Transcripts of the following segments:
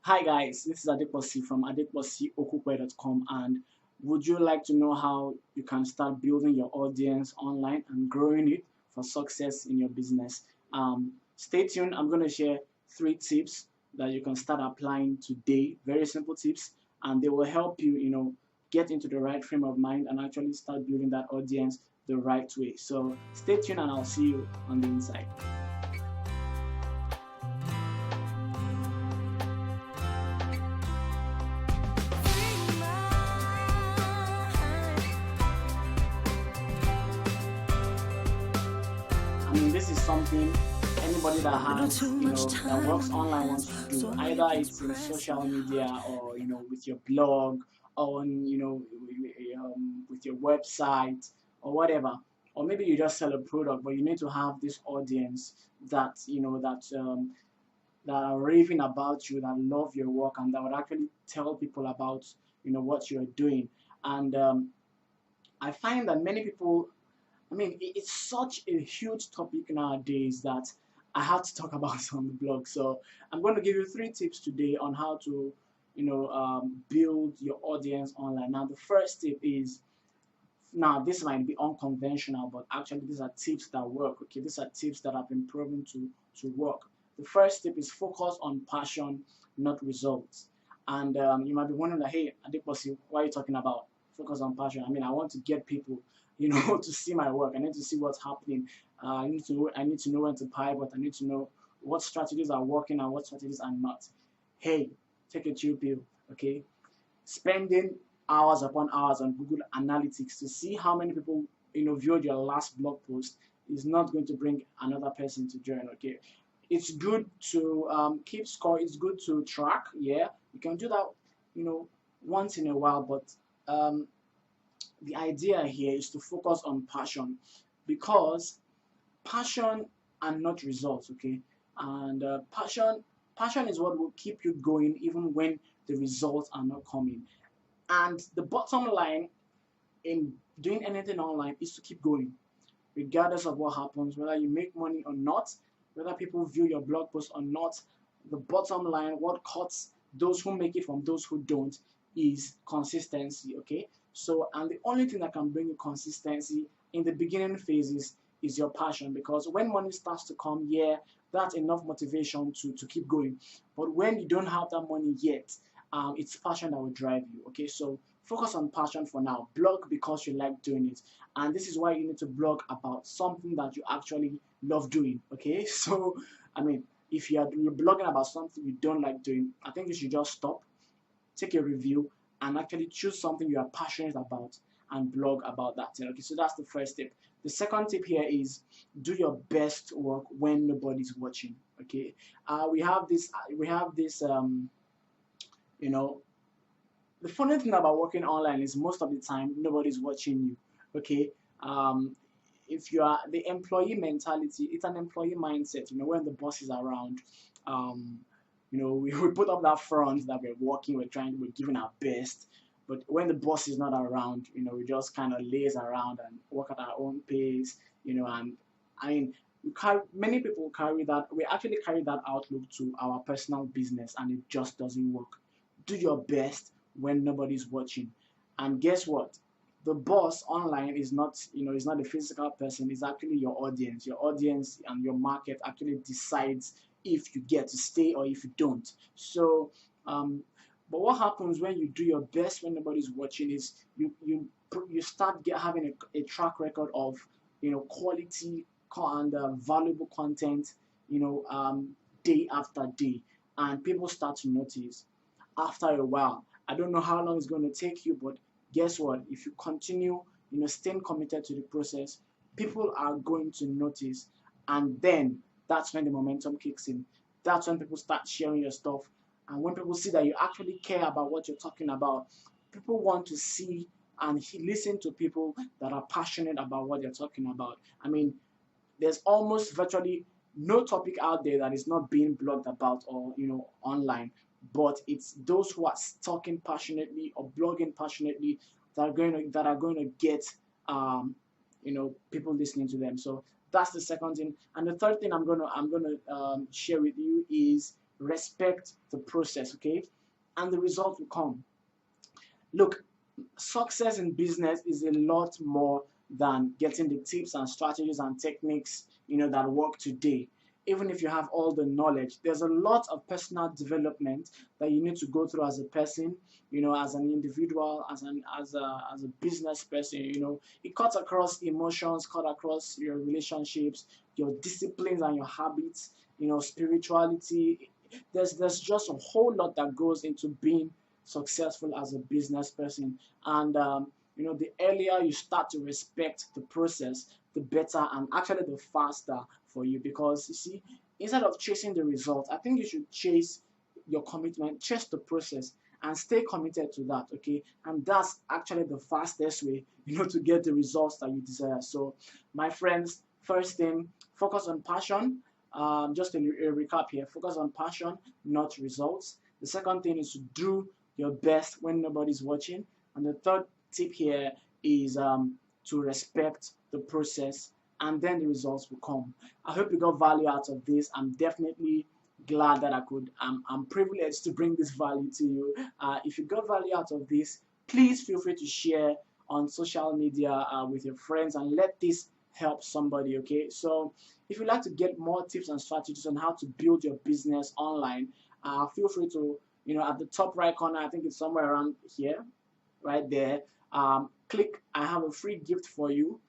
Hi guys, this is Adeposi from adeposiokwukwe.com, and would you like to know how you can start building your audience online and growing it for success in your business? Stay tuned. I'm going to share 3 tips that you can start applying today. Very simple tips, and they will help you, get into the right frame of mind and actually start building that audience the right way. So stay tuned, and I'll see you on the inside. I mean, this is something anybody that has, that works online wants to do. Either it's in social media or, with your blog or on, with your website or whatever. Or maybe you just sell a product, but you need to have this audience that, that are raving about you, that love your work, and that would actually tell people about, what you're doing. And I find that many people, I mean, it's such a huge topic nowadays that I have to talk about it on the blog. So I'm going to give you 3 tips today on how to, build your audience online. Now, the first tip is, now this might be unconventional, but actually these are tips that work. Okay, these are tips that have been proven to work. The first tip is focus on passion, not results. And you might be wondering, like, hey, Adeposi, what are you talking about? Focus on passion. I mean, I want to get people, to see my work. I need to see what's happening. I need to know when to pivot. I need to know what strategies are working and what strategies are not. Hey, take a chill pill. Okay, spending hours upon hours on Google Analytics to see how many people viewed your last blog post is not going to bring another person to join. Okay, it's good to keep score. It's good to track. Yeah, you can do that. Once in a while, but um, the idea here is to focus on passion because passion and not results. Okay, and passion is what will keep you going even when the results are not coming. And the bottom line in doing anything online is to keep going, regardless of what happens, whether you make money or not, whether people view your blog post or not. The bottom line, what cuts those who make it from those who don't, is consistency. Okay, so and the only thing that can bring you consistency in the beginning phases is your passion, because when money starts to come, yeah, that's enough motivation to keep going. But when you don't have that money yet, it's passion that will drive you. Okay, so focus on passion for now. Blog because you like doing it, and this is why you need to blog about something that you actually love doing. Okay, so I mean, if you're blogging about something you don't like doing, I think you should just stop, take a review, and actually choose something you are passionate about and blog about that thing. Okay, so that's the first tip. The second tip here is do your best work when nobody's watching. Okay, we have this you know the funny thing about working online is most of the time nobody's watching you. Okay, um, if you are the employee mentality, it's an employee mindset. When the boss is around, um, we put up that front that we're working, we're giving our best. But when the boss is not around, we just kind of laze around and work at our own pace. And I mean, many people carry that. We actually carry that outlook to our personal business, and it just doesn't work. Do your best when nobody's watching, and guess what? The boss online is not a physical person. It's actually your audience. Your audience and your market actually decides if you get to stay or if you don't. So um, but what happens when you do your best when nobody's watching is you start having a track record of quality and valuable content, day after day, and people start to notice after a while. I don't know how long it's going to take you, but guess what? If you continue, staying committed to the process, people are going to notice, and then that's when the momentum kicks in. That's when people start sharing your stuff, and when people see that you actually care about what you're talking about, people want to see and listen to people that are passionate about what they're talking about. I mean, there's almost virtually no topic out there that is not being blogged about or online, but it's those who are talking passionately or blogging passionately that are going to get people listening to them. So that's the second thing. And the third thing I'm gonna share with you is respect the process, okay, and the result will come. Look, success in business is a lot more than getting the tips and strategies and techniques, that work today. Even if you have all the knowledge, there's a lot of personal development that you need to go through as a person, as an individual, as a business person. It cuts across emotions, cut across your relationships, your disciplines and your habits, spirituality. There's just a whole lot that goes into being successful as a business person. And the earlier you start to respect the process, the better and actually the faster for you. Because you see, instead of chasing the result, I think you should chase your commitment, chase the process, and stay committed to that. Okay, and that's actually the fastest way, to get the results that you desire. So, my friends, first thing, focus on passion. Just a recap here: focus on passion, not results. The second thing is to do your best when nobody's watching. And the third tip here is to respect the process, and then the results will come. I hope you got value out of this. I'm definitely glad that I'm privileged to bring this value to you. If you got value out of this, please feel free to share on social media with your friends and let this help somebody, okay? So if you'd like to get more tips and strategies on how to build your business online, feel free to, at the top right corner, I think it's somewhere around here, right there, click I have a free gift for you.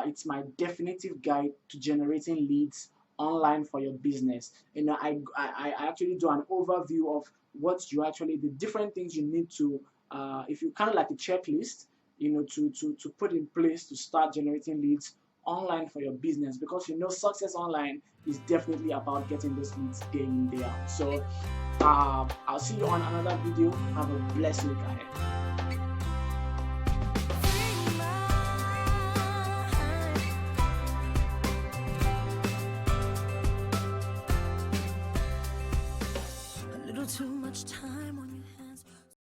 It's my definitive guide to generating leads online for your business. I actually do an overview of the different things you need to, if you kind of like a checklist, to put in place to start generating leads online for your business, because success online is definitely about getting those leads day in, day out. So I'll see you on another video. Have a blessed week ahead. Too much time.